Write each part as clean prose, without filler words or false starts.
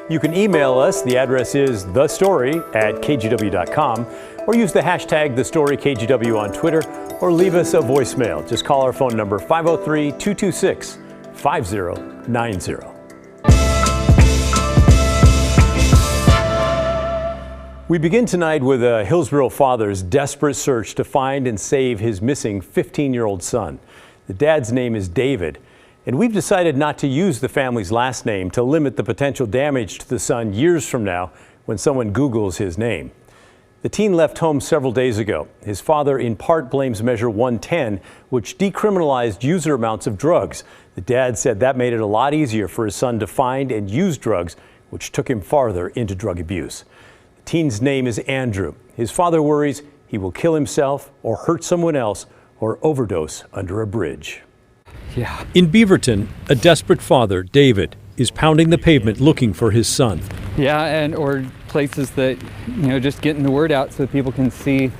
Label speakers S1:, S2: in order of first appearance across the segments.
S1: You can email us. The address is thestory@kgw.com, or use the hashtag #TheStoryKGW on Twitter, or leave us a voicemail. Just call our phone number 503-226-5090. We begin tonight with a Hillsborough father's desperate search to find and save his missing 15-year-old son. The dad's name is David, and we've decided not to use the family's last name to limit the potential damage to the son years from now when someone Googles his name. The teen left home several days ago. His father in part blames Measure 110, which decriminalized user amounts of drugs. The dad said that made it a lot easier for his son to find and use drugs, which took him farther into drug abuse. The teen's name is Andrew. His father worries he will kill himself or hurt someone else or overdose under a bridge.
S2: Yeah. In Beaverton, a desperate father, David, is pounding the pavement looking for his son.
S3: Yeah, or places that, just getting the word out so that people can see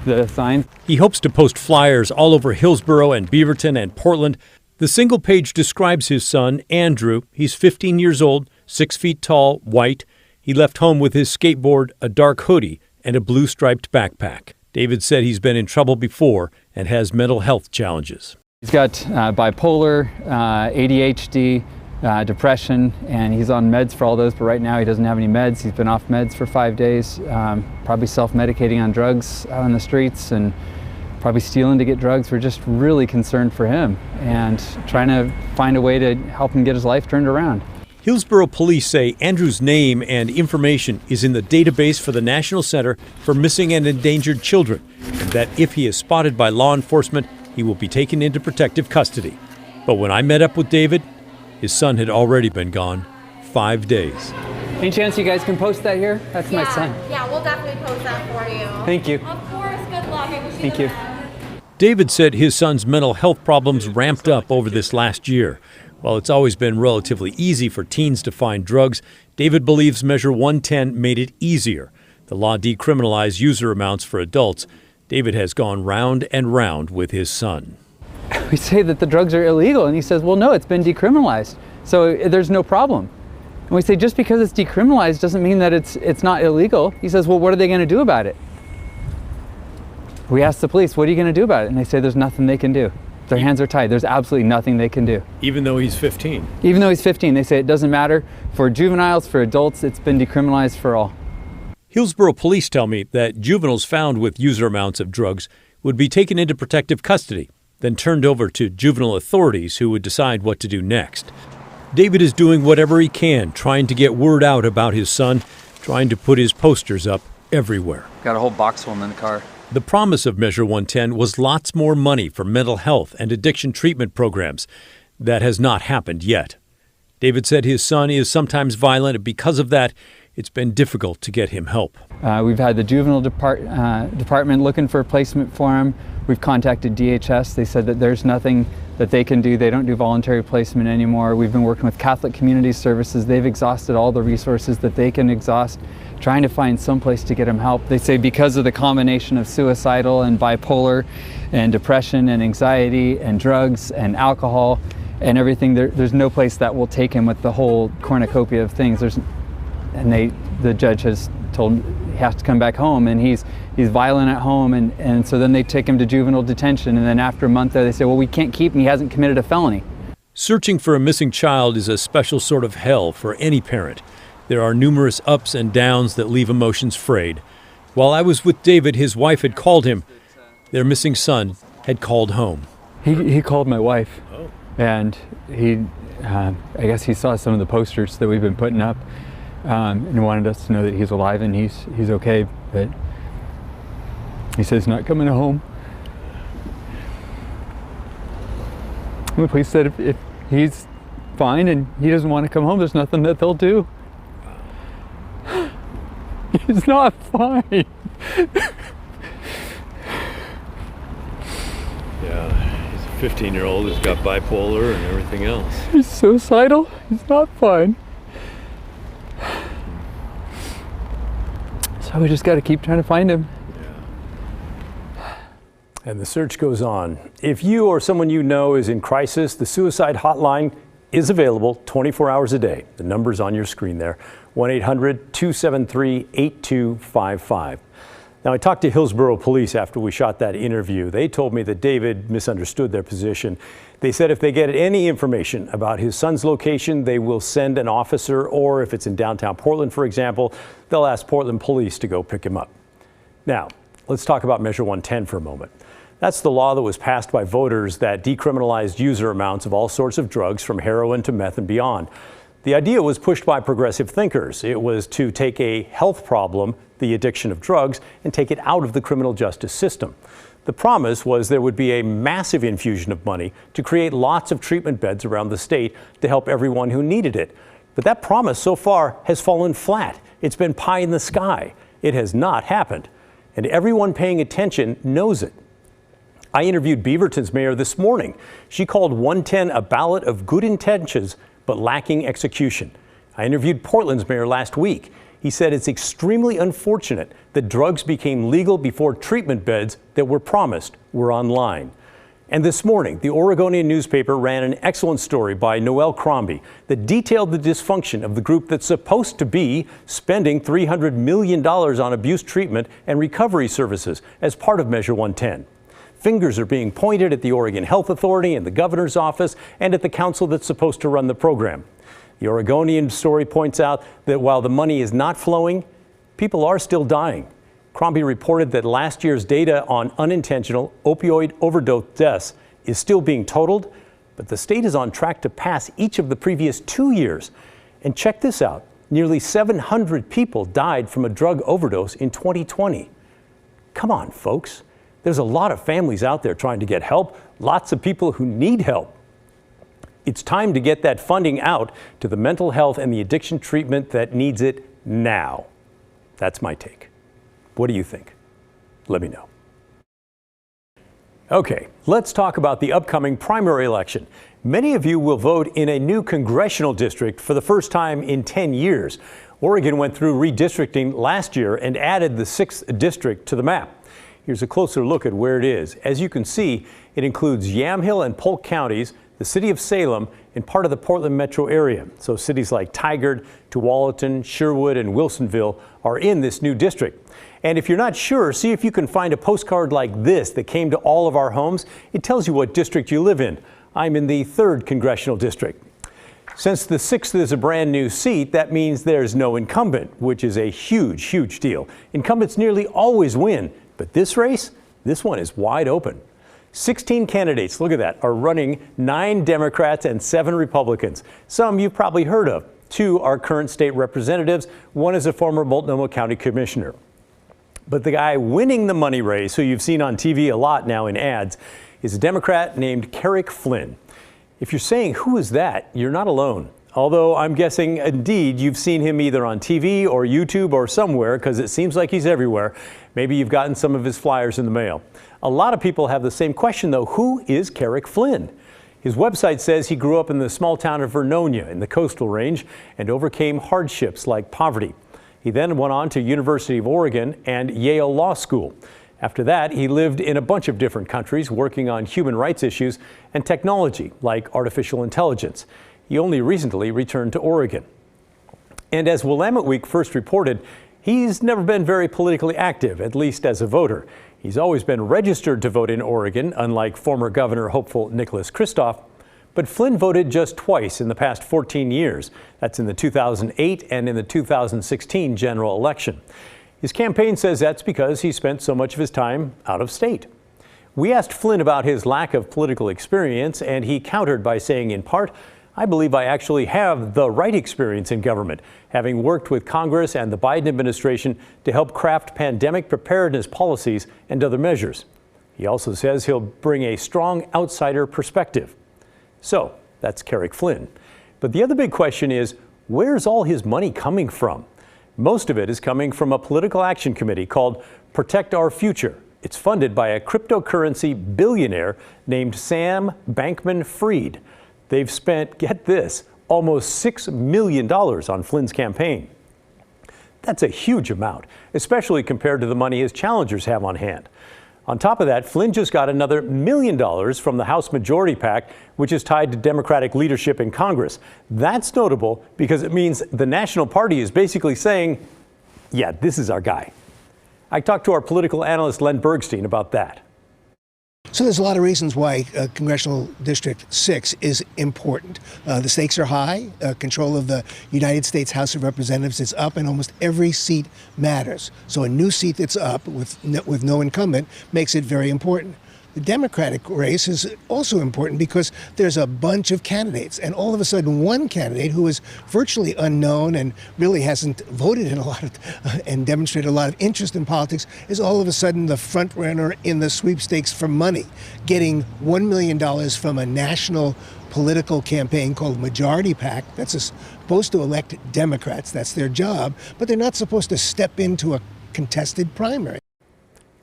S3: the signs.
S2: He hopes to post flyers all over Hillsborough and Beaverton and Portland. The single page describes his son, Andrew. He's 15 years old, 6 feet tall, white. He left home with his skateboard, a dark hoodie, and a blue striped backpack. David said he's been in trouble before and has mental health challenges.
S3: He's got bipolar, ADHD, depression, and he's on meds for all those, but right now he doesn't have any meds. He's been off meds for 5 days, probably self-medicating on drugs out on the streets and probably stealing to get drugs. We're just really concerned for him and trying to find a way to help him get his life turned around.
S2: Hillsborough police say Andrew's name and information is in the database for the National Center for Missing and Endangered Children, and that if he is spotted by law enforcement, he will be taken into protective custody. But when I met up with David, his son had already been gone 5 days.
S3: Any chance you guys can post that here? That's my son.
S4: Yeah, we'll definitely post that for you.
S3: Thank you.
S4: Of course, good luck.
S3: Thank you.
S2: David said his son's mental health problems ramped up over this last year. While it's always been relatively easy for teens to find drugs, David believes Measure 110 made it easier. The law decriminalized user amounts for adults. David has gone round and round with his son.
S3: We say that the drugs are illegal, and he says, well, no, it's been decriminalized, so there's no problem. And we say, just because it's decriminalized doesn't mean that it's not illegal. He says, well, what are they going to do about it? We ask the police, what are you going to do about it? And they say there's nothing they can do. Their hands are tied. There's absolutely nothing they can do.
S2: Even though he's 15?
S3: Even though he's 15. They say it doesn't matter. For juveniles, for adults, it's been decriminalized for all.
S2: Hillsborough police tell me that juveniles found with user amounts of drugs would be taken into protective custody, then turned over to juvenile authorities who would decide what to do next. David is doing whatever he can, trying to get word out about his son, trying to put his posters up everywhere.
S5: Got a whole box full in the car.
S2: The promise of Measure 110 was lots more money for mental health and addiction treatment programs. That has not happened yet. David said his son is sometimes violent, and because of that, it's been difficult to get him help.
S3: We've had the juvenile department looking for a placement for him. We've contacted DHS. They said that there's nothing that they can do. They don't do voluntary placement anymore. We've been working with Catholic Community Services. They've exhausted all the resources that they can exhaust, trying to find some place to get him help. They say because of the combination of suicidal and bipolar and depression and anxiety and drugs and alcohol and everything, there's no place that will take him with the whole cornucopia of things. The judge has told him he has to come back home, and he's violent at home, and so then they take him to juvenile detention, and then after a month there they say, well, we can't keep him, he hasn't committed a felony.
S2: Searching for a missing child is a special sort of hell for any parent. There are numerous ups and downs that leave emotions frayed. While I was with David, his wife had called him. Their missing son had called home.
S3: He called my wife, and I guess he saw some of the posters that we've been putting up, and wanted us to know that he's alive and he's okay, but he says he's not coming home. And the police said if he's fine and he doesn't want to come home, there's nothing that they'll do. He's not fine.
S2: Yeah, he's a 15-year-old who's got bipolar and everything else.
S3: He's suicidal. He's not fine. So we just got to keep trying to find him.
S1: And the search goes on. If you or someone you know is in crisis, the suicide hotline is available 24 hours a day. The number's on your screen there. 1-800-273-8255. Now, I talked to Hillsborough Police after we shot that interview. They told me that David misunderstood their position. They said if they get any information about his son's location, they will send an officer, or if it's in downtown Portland, for example, they'll ask Portland Police to go pick him up. Now, let's talk about Measure 110 for a moment. That's the law that was passed by voters that decriminalized user amounts of all sorts of drugs, from heroin to meth and beyond. The idea was pushed by progressive thinkers. It was to take a health problem, the addiction of drugs, and take it out of the criminal justice system. The promise was there would be a massive infusion of money to create lots of treatment beds around the state to help everyone who needed it. But that promise so far has fallen flat. It's been pie in the sky. It has not happened. And everyone paying attention knows it. I interviewed Beaverton's mayor this morning. She called 110 a ballot of good intentions, but lacking execution. I interviewed Portland's mayor last week. He said it's extremely unfortunate that drugs became legal before treatment beds that were promised were online. And this morning, the Oregonian newspaper ran an excellent story by Noel Crombie that detailed the dysfunction of the group that's supposed to be spending $300 million on abuse treatment and recovery services as part of Measure 110. Fingers are being pointed at the Oregon Health Authority and the governor's office and at the council that's supposed to run the program. The Oregonian story points out that while the money is not flowing, people are still dying. Crombie reported that last year's data on unintentional opioid overdose deaths is still being totaled, but the state is on track to pass each of the previous 2 years. And check this out, nearly 700 people died from a drug overdose in 2020. Come on, folks. There's a lot of families out there trying to get help, lots of people who need help. It's time to get that funding out to the mental health and the addiction treatment that needs it now. That's my take. What do you think? Let me know. Okay, let's talk about the upcoming primary election. Many of you will vote in a new congressional district for the first time in 10 years. Oregon went through redistricting last year and added the 6th district to the map. Here's a closer look at where it is. As you can see, it includes Yamhill and Polk counties, the city of Salem, and part of the Portland metro area. So cities like Tigard, Tualatin, Sherwood, and Wilsonville are in this new district. And if you're not sure, see if you can find a postcard like this that came to all of our homes. It tells you what district you live in. I'm in the 3rd congressional district. Since the 6th is a brand new seat, that means there's no incumbent, which is a huge, huge deal. Incumbents nearly always win, but this race, this one is wide open. 16 candidates, look at that, are running, 9 Democrats and 7 Republicans. Some you've probably heard of. 2 are current state representatives. 1 is a former Multnomah County commissioner. But the guy winning the money race, who you've seen on TV a lot now in ads, is a Democrat named Carrick Flynn. If you're saying, who is that? You're not alone. Although I'm guessing, indeed, you've seen him either on TV or YouTube or somewhere, because it seems like he's everywhere. Maybe you've gotten some of his flyers in the mail. A lot of people have the same question, though. Who is Carrick Flynn? His website says he grew up in the small town of Vernonia in the coastal range and overcame hardships like poverty. He then went on to University of Oregon and Yale Law School. After that, he lived in a bunch of different countries working on human rights issues and technology like artificial intelligence. He only recently returned to Oregon. And as Willamette Week first reported, he's never been very politically active, at least as a voter. He's always been registered to vote in Oregon, unlike former Governor hopeful Nicholas Kristof. But Flynn voted just twice in the past 14 years. That's in the 2008 and in the 2016 general election. His campaign says that's because he spent so much of his time out of state. We asked Flynn about his lack of political experience, and he countered by saying, in part, I believe I actually have the right experience in government, having worked with Congress and the Biden administration to help craft pandemic preparedness policies and other measures. He also says he'll bring a strong outsider perspective. So that's Carrick Flynn. But the other big question is, where's all his money coming from? Most of it is coming from a political action committee called Protect Our Future. It's funded by a cryptocurrency billionaire named Sam Bankman-Fried. They've spent, get this, almost $6 million on Flynn's campaign. That's a huge amount, especially compared to the money his challengers have on hand. On top of that, Flynn just got another $1 million from the House Majority PAC, which is tied to Democratic leadership in Congress. That's notable because it means the National Party is basically saying, yeah, this is our guy. I talked to our political analyst Len Bergstein about that.
S5: So there's a lot of reasons why Congressional District 6 is important. The stakes are high. Control of the United States House of Representatives is up, and almost every seat matters. So a new seat that's up with no incumbent makes it very important. The Democratic race is also important because there's a bunch of candidates, and all of a sudden one candidate who is virtually unknown and really hasn't voted in a lot of, and demonstrated a lot of interest in politics is all of a sudden the front runner in the sweepstakes for money, getting $1 million from a national political campaign called Majority PAC. That's supposed to elect Democrats. That's their job, but they're not supposed to step into a contested primary.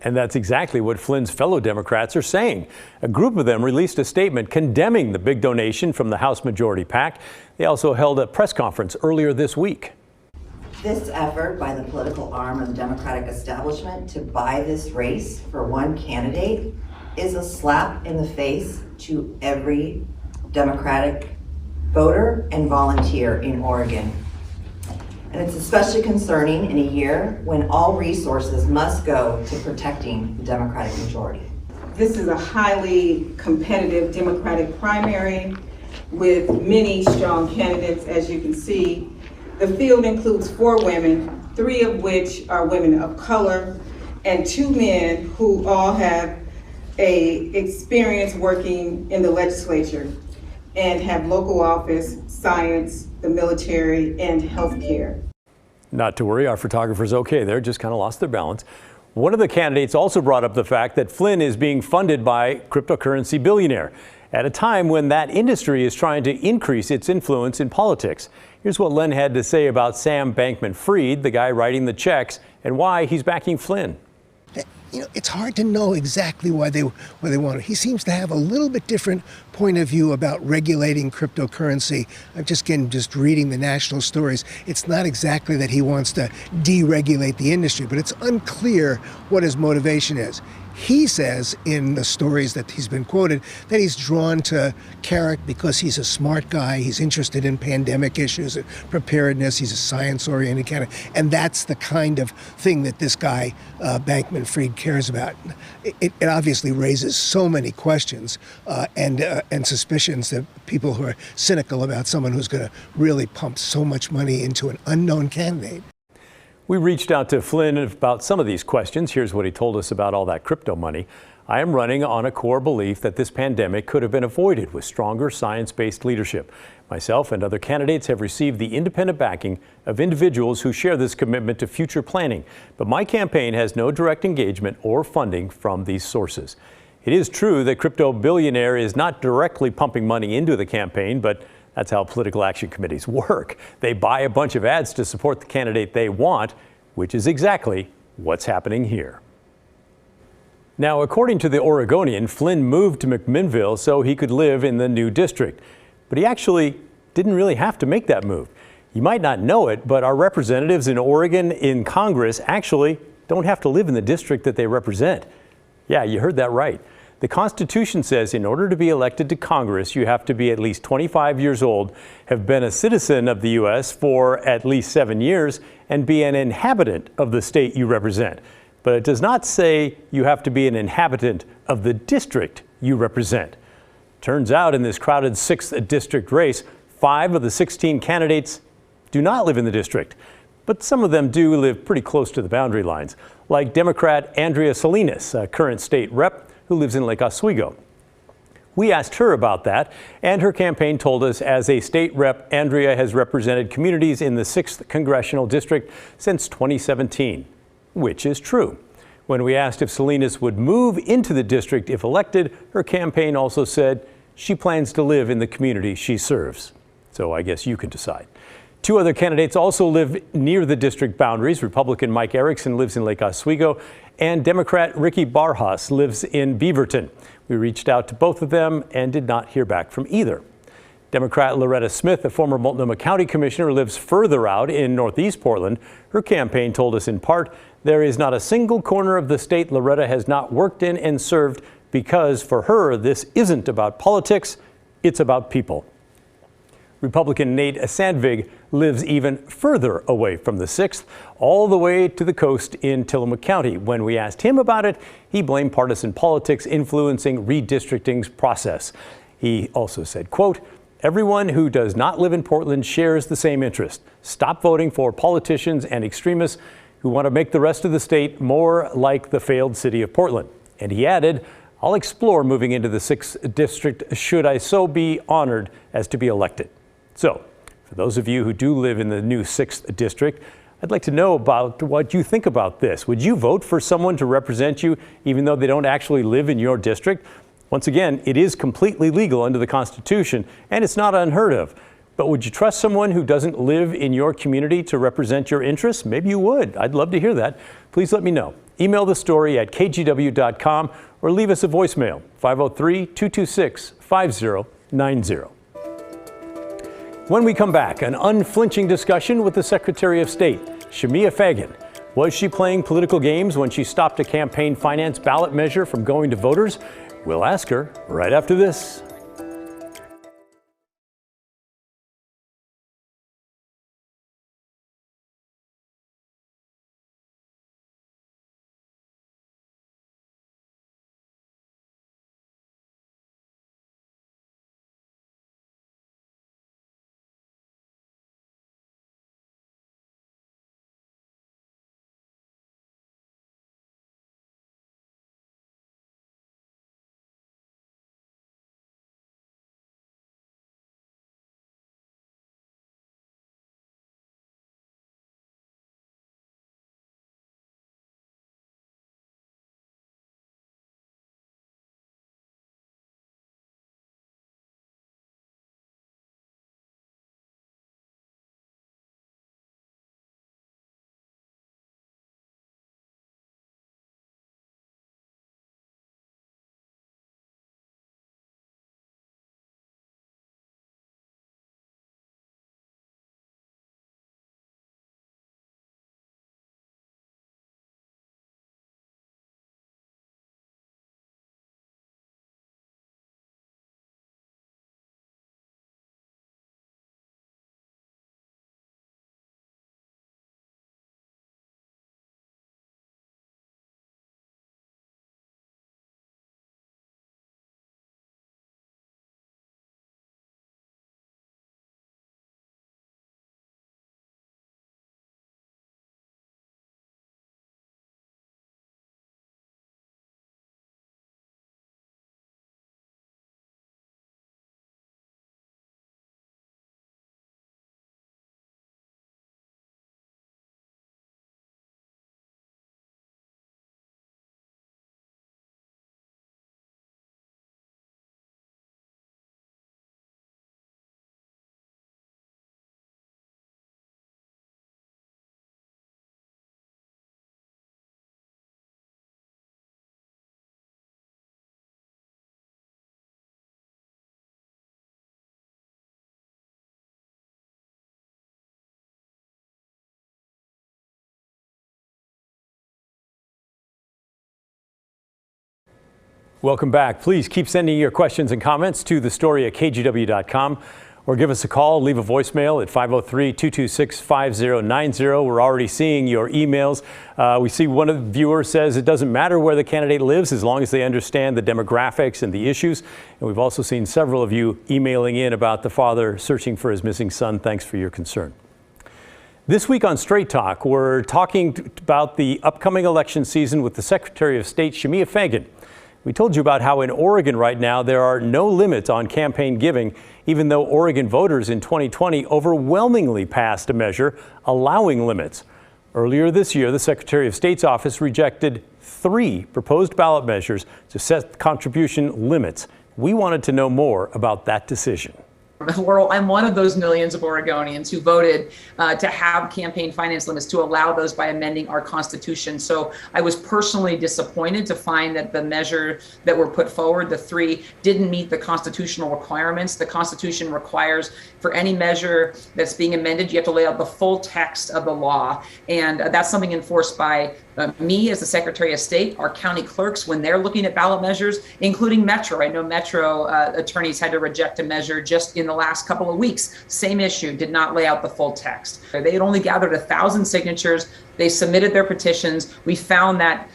S1: And that's exactly what Flynn's fellow Democrats are saying. A group of them released a statement condemning the big donation from the House Majority PAC. They also held a press conference earlier this week.
S6: This effort by the political arm of the Democratic establishment to buy this race for one candidate is a slap in the face to every Democratic voter and volunteer in Oregon. And it's especially concerning in a year when all resources must go to protecting the Democratic majority.
S7: This is a highly competitive Democratic primary with many strong candidates, as you can see. The field includes 4 women, 3 of which are women of color, and 2 men who all have experience working in the legislature and have local office, science, the military, and healthcare.
S1: Not to worry, our photographer's okay there, just kind of lost their balance. One of the candidates also brought up the fact that Flynn is being funded by cryptocurrency billionaire at a time when that industry is trying to increase its influence in politics. Here's what Len had to say about Sam Bankman-Fried, the guy writing the checks, and why he's backing Flynn.
S5: You know, it's hard to know exactly why they want it. He seems to have a little bit different point of view about regulating cryptocurrency. I'm just reading the national stories. It's not exactly that he wants to deregulate the industry, but it's unclear what his motivation is. He says in the stories that he's been quoted that he's drawn to Carrick because he's a smart guy, he's interested in pandemic issues and preparedness, he's a science-oriented candidate, and that's the kind of thing that this guy, Bankman-Fried, cares about. It obviously raises so many questions and suspicions that people who are cynical about someone who's going to really pump so much money into an unknown candidate.
S1: We reached out to Flynn about some of these questions. Here's what he told us about all that crypto money. I am running on a core belief that this pandemic could have been avoided with stronger science-based leadership. Myself and other candidates have received the independent backing of individuals who share this commitment to future planning. But my campaign has no direct engagement or funding from these sources. It is true that crypto billionaire is not directly pumping money into the campaign, but that's how political action committees work. They buy a bunch of ads to support the candidate they want, which is exactly what's happening here. Now, according to the Oregonian, Flynn moved to McMinnville so he could live in the new district. But he actually didn't really have to make that move. You might not know it, but our representatives in Oregon in Congress actually don't have to live in the district that they represent. Yeah, you heard that right. The Constitution says in order to be elected to Congress, you have to be at least 25 years old, have been a citizen of the U.S. for at least 7 years, and be an inhabitant of the state you represent. But it does not say you have to be an inhabitant of the district you represent. Turns out in this crowded 6th district race, 5 of the 16 candidates do not live in the district. But some of them do live pretty close to the boundary lines, like Democrat Andrea Salinas, a current state rep who lives in Lake Oswego. We asked her about that, and her campaign told us as a state rep, Andrea has represented communities in the 6th Congressional District since 2017, which is true. When we asked if Salinas would move into the district if elected, her campaign also said she plans to live in the community she serves. So I guess you can decide. 2 other candidates also live near the district boundaries. Republican Mike Erickson lives in Lake Oswego, and Democrat Ricky Barjas lives in Beaverton. We reached out to both of them and did not hear back from either. Democrat Loretta Smith, a former Multnomah County Commissioner, lives further out in northeast Portland. Her campaign told us in part There is not a single corner of the state Loretta has not worked in and served because for her, this isn't about politics, it's about people. Republican Nate Sandvig lives even further away from the 6th, all the way to the coast in Tillamook County. When we asked him about it, he blamed partisan politics influencing redistricting's process. He also said, quote, "Everyone who does not live in Portland shares the same interest. Stop voting for politicians and extremists who want to make the rest of the state more like the failed city of Portland." And he added, "I'll explore moving into the 6th district should I so be honored as to be elected." So, for those of you who do live in the new 6th district, I'd like to know about what you think about this. Would you vote for someone to represent you even though they don't actually live in your district? Once again, it is completely legal under the Constitution, and it's not unheard of. But would you trust someone who doesn't live in your community to represent your interests? Maybe you would. I'd love to hear that. Please let me know. Email the story at kgw.com or leave us a voicemail, 503-226-5090. When we come back, an unflinching discussion with the Secretary of State, Shemia Fagan. Was she playing political games when she stopped a campaign finance ballot measure from going to voters? We'll ask her right after this. Welcome back. Please keep sending your questions and comments to the story at kgw.com or give us a call, leave a voicemail at 503-226-5090. We're already seeing your emails. We see one of the viewers says it doesn't matter where the candidate lives as long as they understand the demographics and the issues. And we've also seen several of you emailing in about the father searching for his missing son. Thanks for your concern. This week on Straight Talk, we're talking about the upcoming election season with the Secretary of State, Shemia Fagan. We told you about how in Oregon right now there are no limits on campaign giving, even though Oregon voters in 2020 overwhelmingly passed a measure allowing limits. Earlier this year, the Secretary of State's office rejected 3 proposed ballot measures to set contribution limits. We wanted to know more about that decision.
S8: I'm one of those millions of Oregonians who voted to have campaign finance limits, to allow those by amending our Constitution. So I was personally disappointed to find that the measure that were put forward, the 3, didn't meet the constitutional requirements. The Constitution requires for any measure that's being amended, you have to lay out the full text of the law. And that's something enforced by me as the Secretary of State, our county clerks, when they're looking at ballot measures, including Metro. I know Metro attorneys had to reject a measure just in the last couple of weeks. Same issue, did not lay out the full text. They had only gathered 1,000 signatures. They submitted their petitions. We found that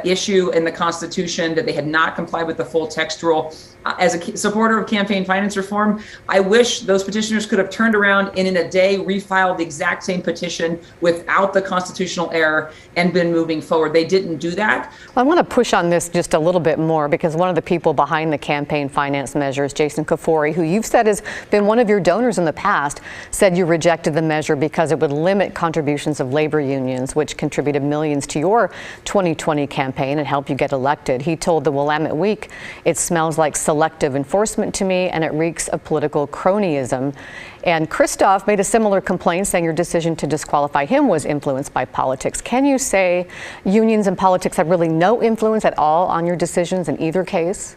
S8: issue in the Constitution, that they had not complied with the full text rule. As a supporter of campaign finance reform, I wish those petitioners could have turned around and in a day refiled the exact same petition without the constitutional error and been moving forward. They didn't do that.
S9: Well, I want to push on this just a little bit more, because one of the people behind the campaign finance measures, Jason Kafoury, who you've said has been one of your donors in the past, said you rejected the measure because it would limit contributions of labor unions, which contributed millions to your 2020 campaign and help you get elected. He told the Willamette Week, "It smells like selective enforcement to me, and it reeks of political cronyism." And Christoph made a similar complaint, saying your decision to disqualify him was influenced by politics. Can you say unions and politics have really no influence at all on your decisions in either case?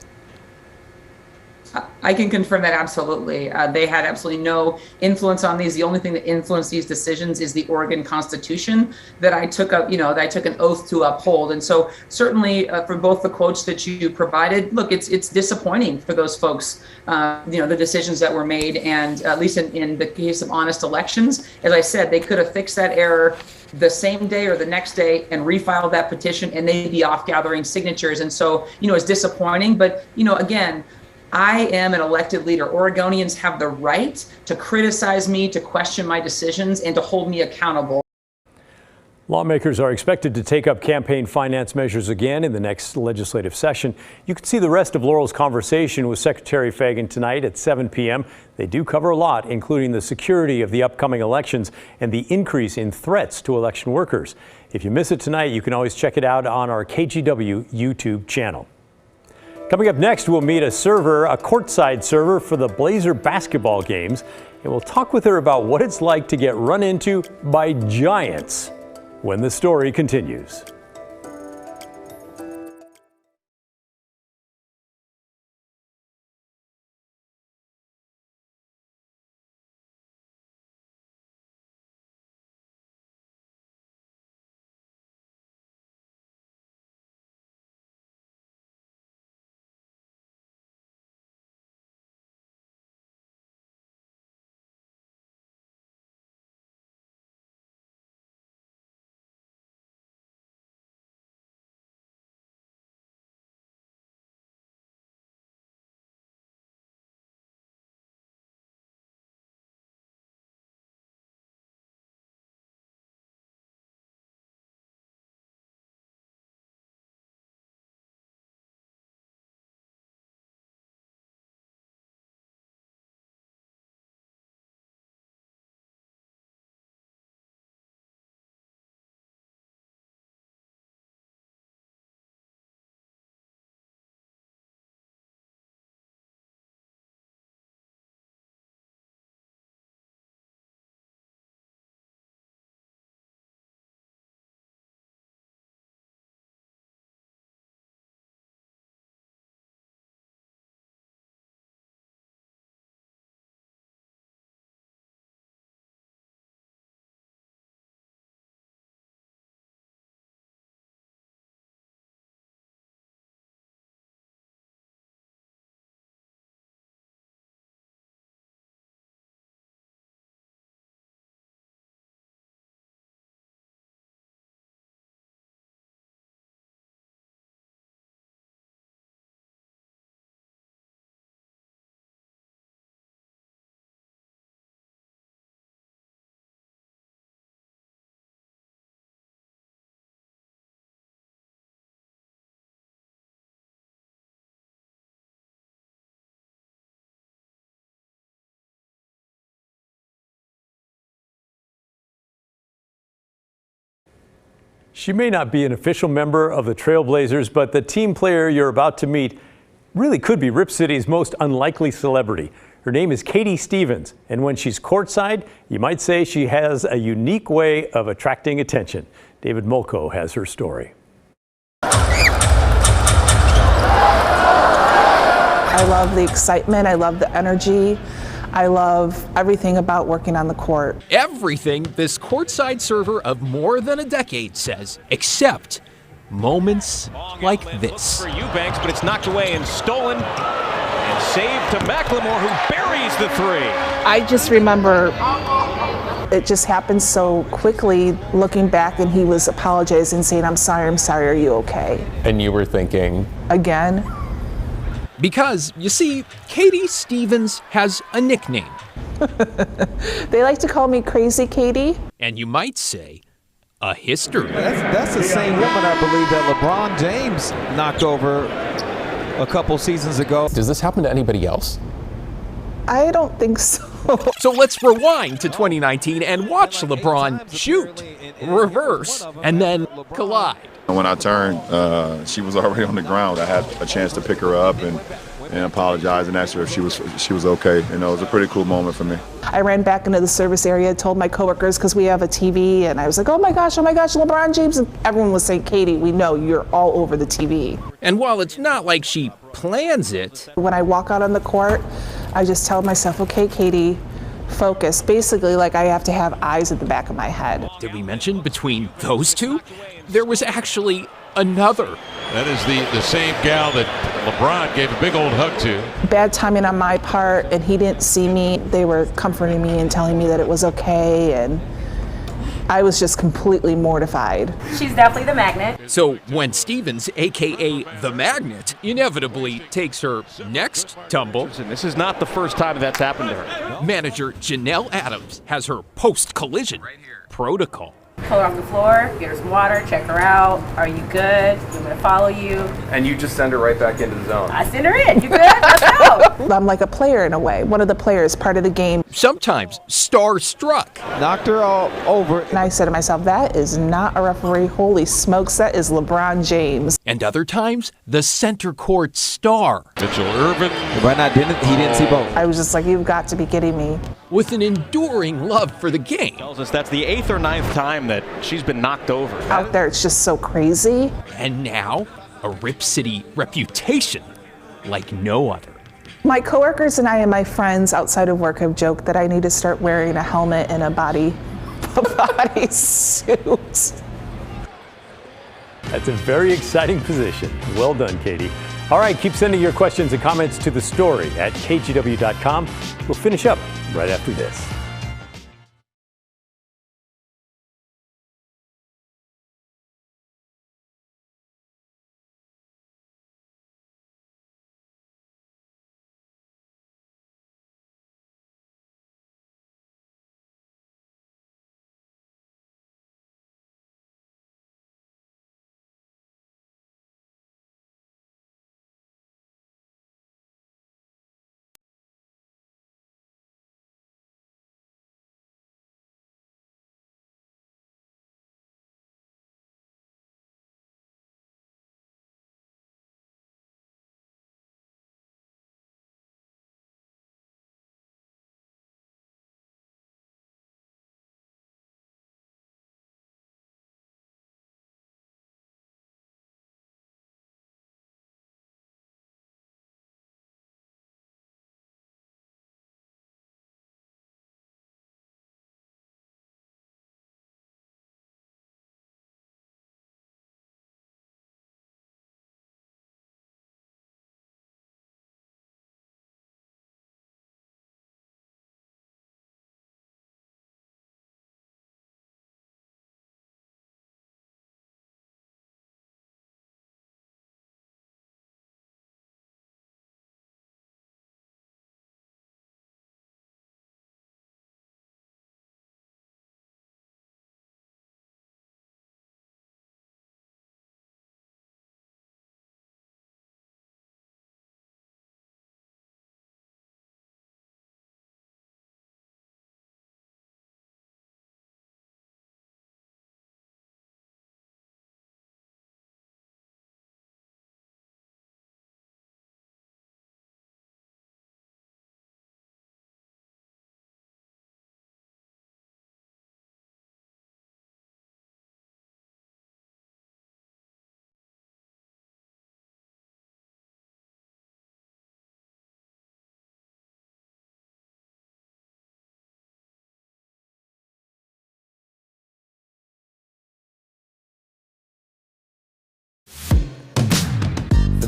S8: I can confirm that absolutely. They had absolutely no influence on these. The only thing that influenced these decisions is the Oregon Constitution that I took an oath to uphold. And so certainly for both the quotes that you provided, look, it's disappointing for those folks, the decisions that were made. And at least in the case of honest elections, as I said, they could have fixed that error the same day or the next day and refiled that petition, and they'd be off gathering signatures. And so, it's disappointing. But, again, I am an elected leader. Oregonians have the right to criticize me, to question my decisions, and to hold me accountable.
S1: Lawmakers are expected to take up campaign finance measures again in the next legislative session. You can see the rest of Laurel's conversation with Secretary Fagan tonight at 7 p.m. They do cover a lot, including the security of the upcoming elections and the increase in threats to election workers. If you miss it tonight, you can always check it out on our KGW YouTube channel. Coming up next, we'll meet a courtside server for the Blazer basketball games, and we'll talk with her about what it's like to get run into by giants when the story continues. She may not be an official member of the Trailblazers, but the team player you're about to meet really could be Rip City's most unlikely celebrity. Her name is Katie Stevens, and when she's courtside, you might say she has a unique way of attracting attention. David Molko has her story.
S10: I love the excitement. I love the energy. I love everything about working on the court.
S11: Everything this courtside server of more than a decade says, except moments like this.
S12: For Eubanks, but it's knocked away and stolen and saved to McLemore, who buries the three.
S10: I just remember it just happened so quickly, looking back, and he was apologizing, saying, I'm sorry, are you okay?
S13: And you were thinking?
S10: Again?
S11: Because, you see, Katie Stevens has a nickname.
S10: They like to call me Crazy Katie.
S11: And you might say, a history.
S14: That's the same woman, I believe, that LeBron James knocked over a couple seasons ago.
S13: Does this happen to anybody else?
S10: I don't think so.
S11: So let's rewind to 2019 and watch LeBron shoot, reverse, and then collide.
S15: When I turned, she was already on the ground. I had a chance to pick her up and apologize and ask her if she was okay. You know, it was a pretty cool moment for me.
S10: I ran back into the service area, told my coworkers, because we have a TV, and I was like, oh my gosh, LeBron James. And everyone was saying, Katie, we know you're all over the TV.
S11: And while it's not like she plans it,
S10: when I walk out on the court, I just tell myself, okay, Katie, focus. Basically, like I have to have eyes at the back of my head.
S11: Did we mention between those two, there was actually another?
S16: That is the same gal that LeBron gave a big old hug to.
S10: Bad timing on my part, and he didn't see me. They were comforting me and telling me that it was okay, and I was just completely mortified.
S4: She's definitely the magnet.
S11: So when Stevens, aka the Magnet, inevitably takes her next tumble,
S12: And this is not the first time that's happened to her.
S11: manager Janelle Adams has her post-collision protocol.
S4: Pull her off the floor, get her some water, check her out. Are you good? I'm gonna follow you.
S13: And you just send her right back into the zone.
S4: I send her in. You good? Let's go.
S10: I'm like a player in a way, one of the players, part of the game.
S11: Sometimes star-struck.
S14: Knocked her all over.
S10: And I said to myself, that is not a referee. Holy smokes, that is LeBron James.
S11: And other times, the center court star.
S16: Mitchell Irvin.
S14: He didn't see both.
S10: I was just like, you've got to be kidding me.
S11: With an enduring love for the game.
S12: Tells us that's the 8th or 9th time that she's been knocked over.
S10: Out there, it's just so crazy.
S11: And now, a Rip City reputation like no other.
S10: My coworkers and I and my friends outside of work have joked that I need to start wearing a helmet and a body suit.
S1: That's a very exciting position. Well done, Katie. All right, keep sending your questions and comments to the story at kgw.com. We'll finish up right after this.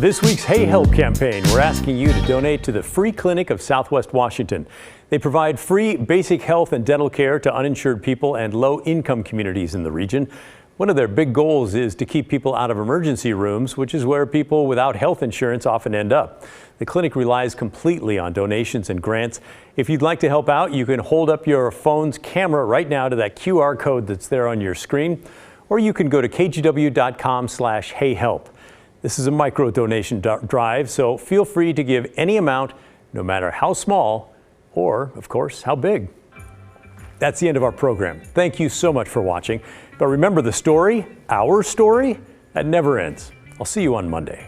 S1: this week's Hey Help campaign, we're asking you to donate to the Free Clinic of Southwest Washington. They provide free basic health and dental care to uninsured people and low-income communities in the region. One of their big goals is to keep people out of emergency rooms, which is where people without health insurance often end up. The clinic relies completely on donations and grants. If you'd like to help out, you can hold up your phone's camera right now to that QR code that's there on your screen, or you can go to kgw.com/heyhelp. This is a micro donation drive, so feel free to give any amount, no matter how small or, of course, how big. That's the end of our program. Thank you so much for watching. But remember, the story, our story, that never ends. I'll see you on Monday.